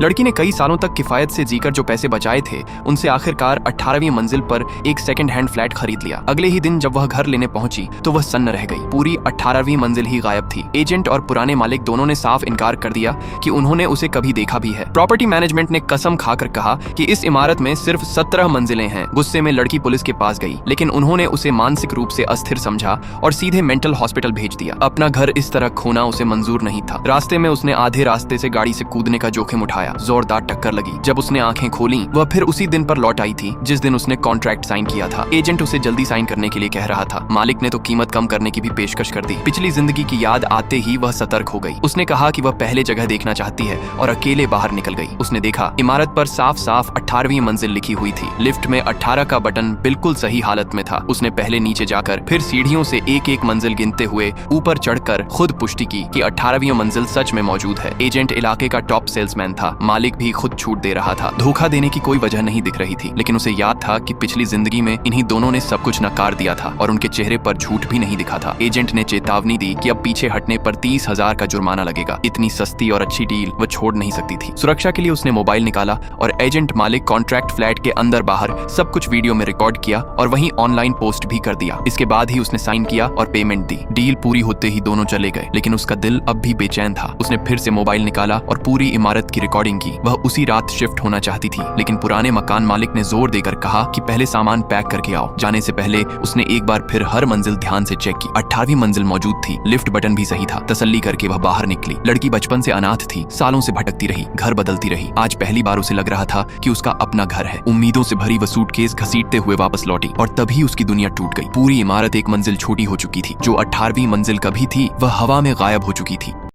लड़की ने कई सालों तक किफायत से जीकर जो पैसे बचाए थे उनसे आखिरकार 18वीं मंजिल पर एक सेकंड हैंड फ्लैट खरीद लिया। अगले ही दिन जब वह घर लेने पहुंची तो वह सन्न रह गई। पूरी 18वीं मंजिल ही गायब थी। एजेंट और पुराने मालिक दोनों ने साफ इनकार कर दिया कि उन्होंने उसे कभी देखा भी है। प्रॉपर्टी मैनेजमेंट ने कसम खाकर कहा कि इस इमारत में सिर्फ 17 मंजिलें हैं। गुस्से में लड़की पुलिस के पास गई, लेकिन उन्होंने उसे मानसिक रूप से अस्थिर समझा और सीधे मेंटल हॉस्पिटल भेज दिया। अपना घर इस तरह खोना उसे मंजूर नहीं था। रास्ते में उसने आधे रास्ते से गाड़ी से कूदने का जोखिम उठाया। जोरदार टक्कर लगी। जब उसने आंखें खोली वह फिर उसी दिन पर लौट आई थी जिस दिन उसने कॉन्ट्रैक्ट साइन किया था। एजेंट उसे जल्दी साइन करने के लिए कह रहा था। मालिक ने तो कीमत कम करने की भी पेशकश कर दी। पिछली जिंदगी की याद आते ही वह सतर्क हो गई। उसने कहा कि वह पहले जगह देखना चाहती है और अकेले बाहर निकल गई। उसने देखा इमारत पर साफ साफ 18वीं मंजिल लिखी हुई थी। लिफ्ट में 18 का बटन बिल्कुल सही हालत में था। उसने पहले नीचे जाकर फिर सीढ़ियों से एक एक मंजिल गिनते हुए ऊपर चढ़कर खुद पुष्टि की कि 18वीं मंजिल सच में मौजूद है। एजेंट इलाके का टॉप सेल्समैन था। मालिक भी खुद छूट दे रहा था। धोखा देने की कोई वजह नहीं दिख रही थी, लेकिन उसे याद था कि पिछली जिंदगी में इन्हीं दोनों ने सब कुछ नकार दिया था और उनके चेहरे पर झूठ भी नहीं दिखा था। एजेंट ने चेतावनी दी कि अब पीछे हटने पर 30,000 का जुर्माना लगेगा। इतनी सस्ती और अच्छी डील वह छोड़ नहीं सकती थी। सुरक्षा के लिए उसने मोबाइल निकाला और एजेंट मालिक कॉन्ट्रैक्ट फ्लैट के अंदर बाहर सब कुछ वीडियो में रिकॉर्ड किया और वहीं ऑनलाइन पोस्ट भी कर दिया। इसके बाद ही उसने साइन किया और पेमेंट दी। डील पूरी होते ही दोनों चले गए, लेकिन उसका दिल अब भी बेचैन था। उसने फिर से मोबाइल निकाला और पूरी इमारत की रिकॉर्डिंग की। वह उसी रात शिफ्ट होना चाहती थी, लेकिन पुराने मकान मालिक ने जोर देकर कहा कि पहले सामान पैक करके आओ। जाने से पहले उसने एक बार फिर हर मंजिल ध्यान से चेक की। 18वीं मंजिल मौजूद थी। लिफ्ट बटन भी सही था। तसल्ली करके वह बाहर निकली। लड़की बचपन से अनाथ थी। सालों से भटकती रही, घर बदलती रही। आज पहली बार उसे लग रहा था कि उसका अपना घर है। उम्मीदों से भरी वह सूटकेस घसीटते हुए वापस लौटी और तभी उसकी दुनिया टूट गई। पूरी इमारत एक मंजिल छोटी हो चुकी थी। जो 18वीं मंजिल कभी थी वह हवा में गायब हो चुकी थी।